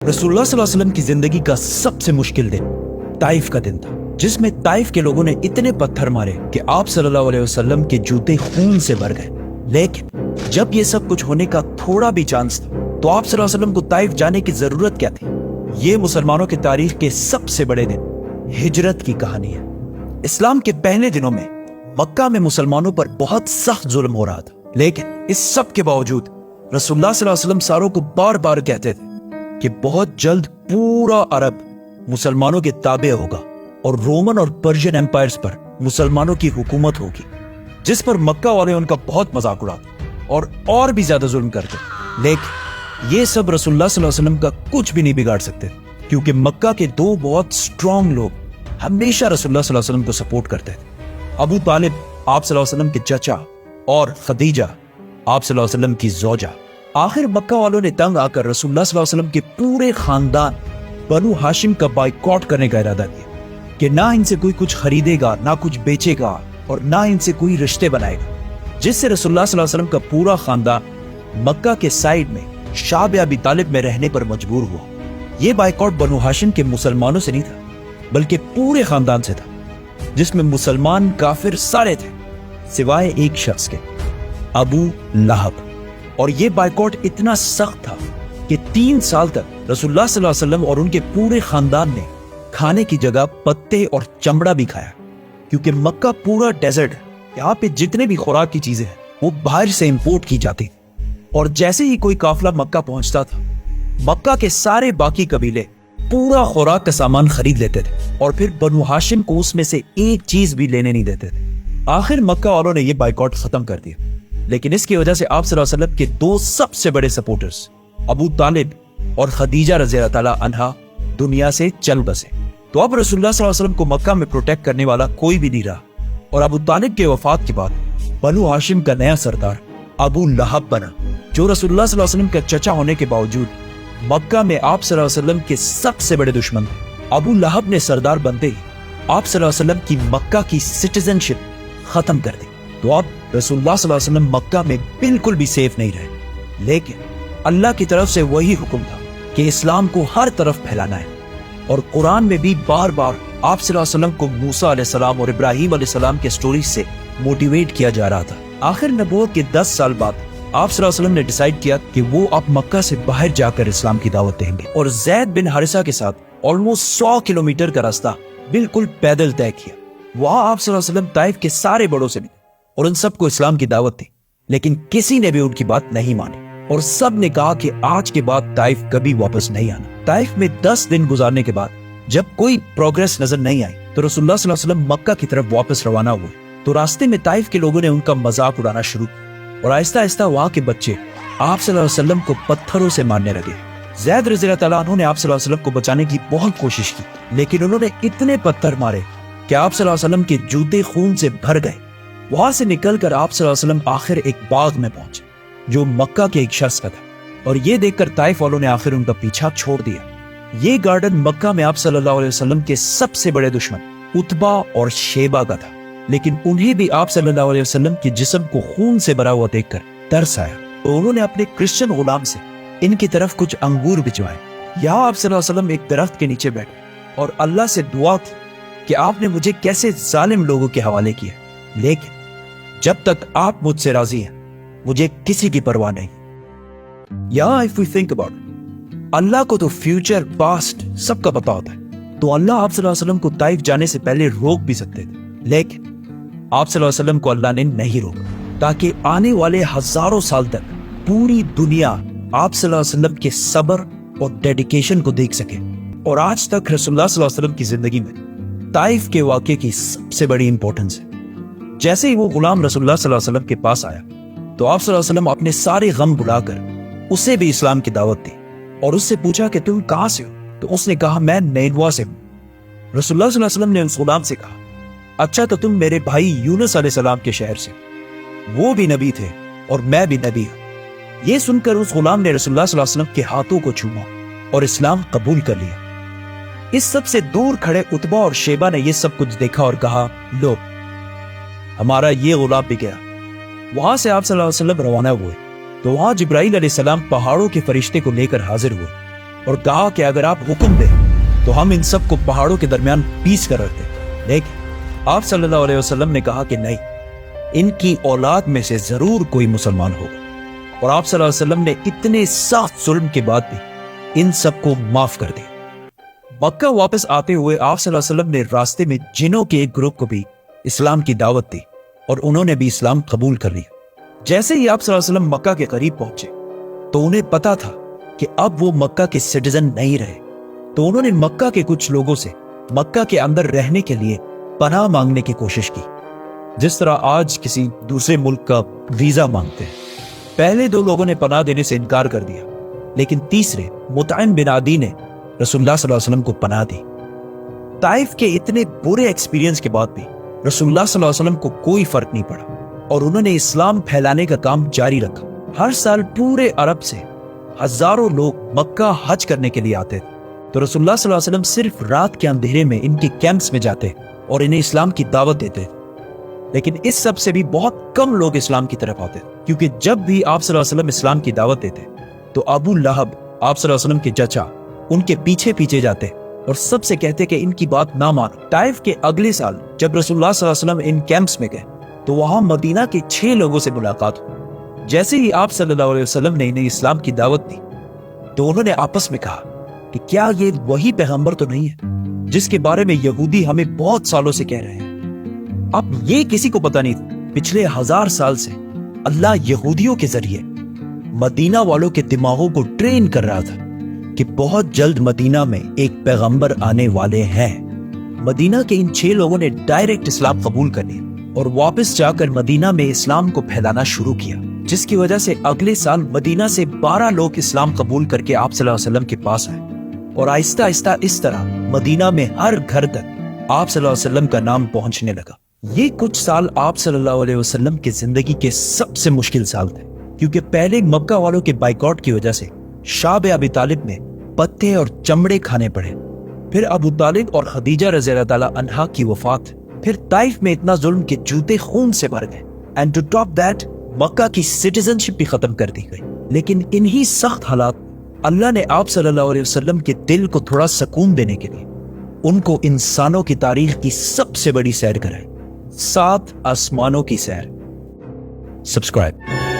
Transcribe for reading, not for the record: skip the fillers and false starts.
रसूलुल्लाह सल्लल्लाहु अलैहि वसल्लम की जिंदगी का सबसे मुश्किल दिन ताइफ का दिन था, जिसमें ताइफ के लोगों ने इतने पत्थर मारे कि आप सल्लल्लाहु अलैहि वसल्लम के जूते खून से भर गए। लेकिन जब ये सब कुछ होने का थोड़ा भी चांस था तो आप सल्लल्लाहु अलैहि वसल्लम को ताइफ जाने की जरूरत क्या थी? ये मुसलमानों की तारीख के सबसे बड़े दिन हिजरत की कहानी है। इस्लाम के पहले दिनों में मक्का में मुसलमानों पर बहुत सख्त जुल्म हो रहा था, लेकिन इस सब के बावजूद रसूलुल्लाह सल्लल्लाहु अलैहि वसल्लम सारों को बार बार कहते थे कि बहुत जल्द पूरा अरब मुसलमानों के ताबे होगा और रोमन और पर्शियन एम्पायर्स पर मुसलमानों की हुकूमत होगी, जिस पर मक्का वाले उनका बहुत मजाक उड़ाते और भी ज्यादा जुल्म करते। लेकिन ये सब रसूलुल्लाह सल्लल्लाहु अलैहि वसल्लम का कुछ भी नहीं बिगाड़ सकते, क्योंकि मक्का के दो बहुत स्ट्रांग लोग हमेशा रसूलुल्लाह सल्लल्लाहु अलैहि वसल्लम को सपोर्ट करते थे। अबू तालिब आप सल्लल्लाहु अलैहि वसल्लम के चचा और खदीजा आप सल्लल्लाहु अलैहि वसल्लम की जोजा। आखिर मक्का वालों ने तंग आकर रसूलुल्लाह सल्लल्लाहु अलैहि वसल्लम के पूरे खानदान बनु हाशिम का बाइकॉट करने का इरादा किया कि ना इनसे कोई कुछ खरीदेगा, ना कुछ बेचेगा और ना इनसे कोई रिश्ते बनाएगा, जिससे रसूलुल्लाह सल्लल्लाहु अलैहि वसल्लम का पूरा खानदान मक्का के साइड में शाब अबी तालिब में रहने पर मजबूर हुआ। यह बाइकॉट बनु हाशिम के मुसलमानों से नहीं था, बल्कि पूरे खानदान से था, जिसमें मुसलमान काफिर सारे थे सिवाय एक शख्स के, अबू लहब। और ये बाइकॉट इतना सख्त था कि 3 साल तक रसूलुल्लाह सल्लल्लाहु अलैहि वसल्लम और उनके पूरे खानदान ने खाने की जगह पत्ते और चमड़ा भी खाया, क्योंकि मक्का पूरा डेजर्ट है। यहाँ पे जितने भी खुराक की चीजें हैं वो बाहर से इंपोर्ट की जाती। और जैसे ही कोई काफिला मक्का पहुंचता था, मक्का के सारे बाकी कबीले पूरा खुराक का सामान खरीद लेते थे और फिर बनु हाशिम को उसमें से एक चीज भी लेने नहीं देते थे। आखिर मक्का वालों ने यह बाइकॉट खत्म कर दिया, लेकिन इसकी वजह से आप सल्लल्लाहु अलैहि वसल्लम के दो सबसे बड़े सपोर्टर्स अबू तालिब और खदीजा रज़ियल्लाहु ताला अन्हा दुनिया से चल बसे। तो अब रसूलुल्लाह सल्लल्लाहु अलैहि वसल्लम को मक्का में प्रोटेक्ट करने वाला कोई भी नहीं रहा, और अबू तालिब के वफात के बाद बनु हाशिम का नया सरदार अबू लहब बना, जो रसूलुल्लाह सल्लल्लाहु अलैहि वसल्लम का चचा होने के बावजूद मक्का में आप सल्लल्लाहु अलैहि वसल्लम के सबसे बड़े दुश्मन थे। अबू लहब ने सरदार बनते ही आप सल्लल्लाहु अलैहि वसल्लम की मक्का की सिटीजनशिप खत्म कर दी। तो अब रसूलुल्लाह सल्लल्लाहु अलैहि वसल्लम मक्का में बिल्कुल भी सेफ नहीं रहे। लेकिन अल्लाह की तरफ से वही हुक्म था कि इस्लाम को हर तरफ फैलाना है, और कुरान में भी बार बार आप सल्लल्लाहु अलैहि वसल्लम को मूसा अलैहिस्सलाम और इब्राहीम अलैहिस्सलाम के स्टोरीज से मोटिवेट किया जा रहा था। आखिर नबूवत के 10 साल बाद आप सल्लल्लाहु अलैहि वसल्लम ने डिसाइड किया कि वो अब मक्का से बाहर जाकर इस्लाम की दावत देंगे, और ज़ैद बिन हारिसा के साथ ऑलमोस्ट 100 किलोमीटर का रास्ता बिल्कुल पैदल तय किया। वहां आप सल्लल्लाहु अलैहि वसल्लम ताइफ के सारे बड़ों से मिले और उन सबको इस्लाम की दावत दी, लेकिन किसी ने भी उनकी बात नहीं मानी, और सब ने कहा कि आज के बाद ताइफ कभी वापस नहीं आना। ताइफ में 10 दिन गुजारने के बाद जब कोई प्रोग्रेस नजर नहीं आई तो रसूलुल्लाह सल्लल्लाहु अलैहि वसल्लम मक्का की तरफ वापस रवाना हुए। तो रास्ते में ताइफ के लोगों ने उनका मजाक उड़ाना शुरू किया, और आहिस्ता आहिस्ता वहां के बच्चे आप सल्लल्लाहु अलैहि वसल्लम को पत्थरों से मारने लगे। ज़ैद रज़ियल्लाहु ताला अन्हु ने आप सल्लल्लाहु अलैहि वसल्लम को बचाने की बहुत कोशिश की, लेकिन उन्होंने इतने पत्थर मारे कि आप सल्लल्लाहु अलैहि वसल्लम के जूते खून से भर गए। वहां से निकलकर आप सल्लल्लाहु अलैहि वसल्लम आखिर एक बाग में पहुंचे जो मक्का के एक शख्स का था, और ये देखकर ताइफ वालों ने आखिर उनका पीछा छोड़ दिया। ये गार्डन मक्का में आप सल्लल्लाहु अलैहि वसल्लम के सबसे बड़े दुश्मन उतबा और शेबा का था, लेकिन उन्हें भी आप सल्लल्लाहु अलैहि वसल्लम के जिस्म को खून से भरा हुआ देखकर तरस आया, तो उन्होंने अपने क्रिश्चियन गुलाम से इनकी तरफ कुछ अंगूर भिजवाए। यहाँ आप सल्लल्लाहु अलैहि वसल्लम एक दरख्त के नीचे बैठे और अल्लाह से दुआ की कि आपने मुझे कैसे जालिम लोगों के हवाले किया, लेकिन जब तक आप मुझसे राजी हैं मुझे किसी की परवाह नहीं। या इफ वी थिंक अबाउट, अल्लाह को तो फ्यूचर पास्ट सबका पता होता है, तो अल्लाह आप सल्लल्लाहु अलैहि वसल्लम को ताइफ जाने से पहले रोक भी सकते थे, लेकिन आप सल्लल्लाहु अलैहि वसल्लम को अल्लाह ने नहीं रोका, ताकि आने वाले हजारों साल तक पूरी दुनिया आप सल्लल्लाहु अलैहि वसल्लम के सब्र और डेडिकेशन को देख सके। और आज तक रसूलुल्लाह सल्लल्लाहु अलैहि वसल्लम की जिंदगी में ताइफ के वाक़े की सबसे बड़ी इंपॉर्टेंस है। जैसे ही वो गुलाम रसूलुल्लाह सल्लल्लाहु अलैहि वसल्लम के पास आया तो आप सल्लल्लाहु अलैहि वसल्लम अपने सारे गम भुलाकर उसे भी इस्लाम की दावत दी, और उससे पूछा कि तुम कहां से हो? तो उसने कहा मैं नैनवा से हूं। रसूलुल्लाह सल्लल्लाहु अलैहि वसल्लम ने उस गुलाम से कहा, अच्छा तो तुम मेरे भाई यूनुस अलैहिस्सलाम के शहर से, वो भी नबी थे और मैं भी नबी हूं। ये सुनकर उस गुलाम ने रसूलुल्लाह सल्लल्लाहु अलैहि वसल्लम के हाथों को छूमा और इस्लाम कबूल कर लिया। इस सब से दूर खड़े उतबा और शेबा ने यह सब कुछ देखा और कहा, लो हमारा ये गुलाम भी गया। वहां से आप सल्लल्लाहु अलैहि वसल्लम रवाना हुए तो वहां जिब्राइल अलैहिस्सलाम पहाड़ों के फरिश्ते को लेकर हाजिर हुए اور کہا کہ اگر آپ حکم دیں تو ہم ان سب کو پہاڑوں کے درمیان پیس کر رکھتے. لیکن آپ صلی اللہ علیہ وسلم نے کہا کہ نہیں, ان کی اولاد میں سے ضرور کوئی مسلمان ہوگا. اور آپ صلی اللہ علیہ وسلم نے اتنے سخت ظلم کے بعد بھی ان سب کو معاف کر دیا. مکہ واپس آتے ہوئے آپ صلی اللہ علیہ وسلم نے راستے میں جنوں کے ایک گروپ کو بھی اسلام کی دعوت دی اور انہوں نے بھی اسلام قبول کر لیا. جیسے ہی آپ صلی اللہ علیہ وسلم مکہ کے قریب پہنچے تو انہیں پتا تھا کہ اب وہ مکہ کے سٹیزن نہیں رہے, تو انہوں نے مکہ کے کچھ لوگوں سے مکہ کے اندر رہنے کے لیے پناہ مانگنے کی کوشش کی, جس طرح آج کسی دوسرے ملک کا ویزا مانگتے ہیں. پہلے 2 لوگوں نے پناہ دینے سے انکار کر دیا, لیکن تیسرے مطعم بن عدی نے رسول اللہ صلی اللہ علیہ وسلم کو پناہ دی. طائف کے اتنے برے ایکسپیرینس کے بعد بھی رسول اللہ صلی اللہ علیہ وسلم کو کوئی فرق نہیں پڑا اور انہوں نے اسلام پھیلانے کا کام جاری رکھا. ہر سال پورے عرب سے ہزاروں لوگ مکہ حج کرنے کے لیے آتے تھے, تو رسول اللہ صلی اللہ علیہ وسلم صرف رات کے اندھیرے میں ان کے کیمپس میں جاتے اور انہیں اسلام کی دعوت دیتے. لیکن اس سب سے بھی بہت کم لوگ اسلام کی طرف آتے, کیونکہ جب بھی آپ صلی اللہ علیہ وسلم اسلام کی دعوت دیتے تو ابو لہب, آپ صلی اللہ علیہ وسلم کے چچا, ان کے پیچھے پیچھے جاتے اور سب سے کہتے کہ ان کی بات نہ مانو. طائف کے اگلے سال جب رسول اللہ صلی اللہ علیہ وسلم ان کیمپس میں گئے تو وہاں مدینہ کے 6 لوگوں سے ملاقات ہوئی. جیسے ہی آپ صلی اللہ علیہ وسلم نے انہیں اسلام کی دعوت دی تو انہوں نے آپس میں کہا کہ کیا یہ وہی پیغمبر تو نہیں ہے جس کے بارے میں یہودی ہمیں بہت سالوں سے کہہ رہے ہیں. اب یہ کسی کو پتا نہیں تھا, پچھلے 1000 سال سے اللہ یہودیوں کے ذریعے مدینہ والوں کے دماغوں کو ٹرین کر رہا تھا کہ بہت جلد مدینہ میں ایک پیغمبر آنے والے ہیں. مدینہ کے ان 6 لوگوں نے ڈائریکٹ اسلام قبول کر لیا اور واپس جا کر مدینہ میں اسلام کو پھیلانا شروع کیا, جس کی وجہ سے اگلے سال مدینہ سے 12 لوگ اسلام قبول کر کے آپ صلی اللہ علیہ وسلم کے پاس آئے, اور آہستہ آہستہ اس طرح مدینہ میں ہر گھر تک آپ صلی اللہ علیہ وسلم کا نام پہنچنے لگا. یہ کچھ سال آپ صلی اللہ علیہ وسلم کی زندگی کے سب سے مشکل سال تھے, کیونکہ پہلے مکہ والوں کے بائیکاٹ کی وجہ سے شعب ابی طالب میں پتے اور چمڑے کھانے پڑے, پھر ابو طالب اور خدیجہ رضی اللہ تعالیٰ عنہا کی وفات, پھر طائف میں اتنا ظلم کہ جوتے خون سے بھر گئے, اینڈ ٹو ٹاپ دیٹ مکہ کی سٹیزن شپ بھی ختم کر دی گئی. لیکن انہی سخت حالات اللہ نے آپ صلی اللہ علیہ وسلم کے دل کو تھوڑا سکون دینے کے لیے ان کو انسانوں کی تاریخ کی سب سے بڑی سیر کرائی, 7 آسمانوں کی سیر. سبسکرائب.